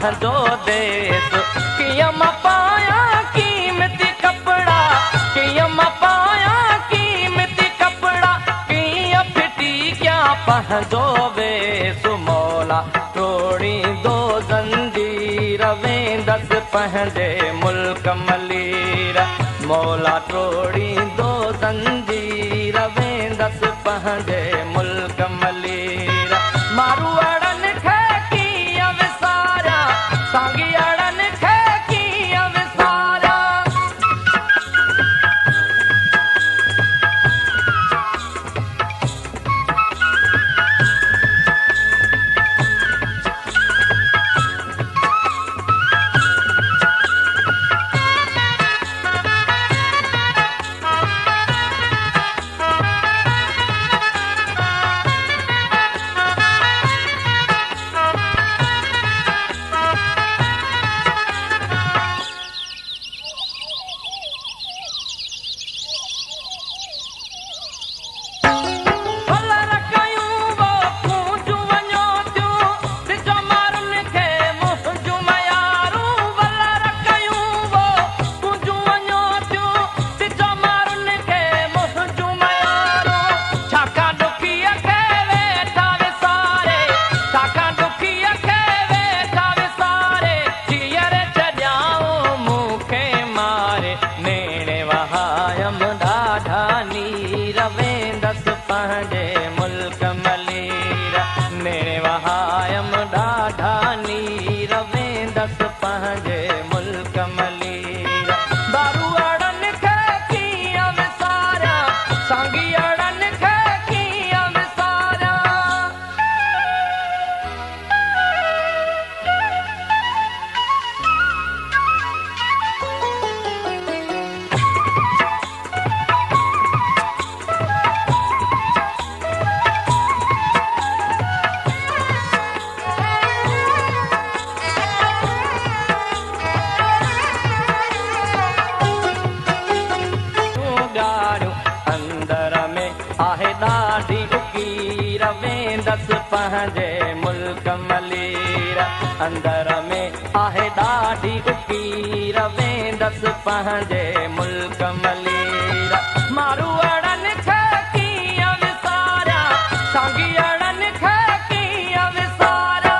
पंहिंजो देस। कीअं मां पायां कीमती कपिड़ा, कीअं मां पायां कीमती कपिड़ा, कीअं फिटी कयां पंहिंजो वेस। मौला तोड़ींदो ज़ंजीर वेंदसि पंहिंजे मुल्क मलीर। मौला तोड़ींदो ज़ंजीर वेंदसि पंहिंजे मुल्क मलीर। मारूअड़नि खे कीअं विसारियां, साॻीअड़नि खे कीअं विसारियां। पंहिंजे मुल्क मलीर मेरे वहायम ॾाढा नीर वेंदसि पंहिंजे मुल्क मलीर। दारूअड़नि खे कीअं विसारियां, साॻीअड़नि खे कीअं विसारियां। अंदर में आहे ॾाढी उकीर वेंदसि पंहिंजे मुल्क मलीर। अंदर में आहे ॾाढी उकीर वेंदसि पंहिंजे मुल्क मलीर। मारूअड़नि खे कीअं विसारियां, साॻीअड़नि खे कीअं विसारियां।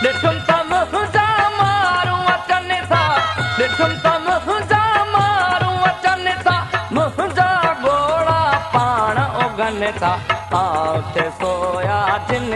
ॾिठुमि त मुंहिंजा माण्हू अचनि था, ॾिठुमि त मुंहिंजा माण्हू अचनि था, मुंहिंजा घोड़ा पाण उगनि था। आउं ते सोया जिन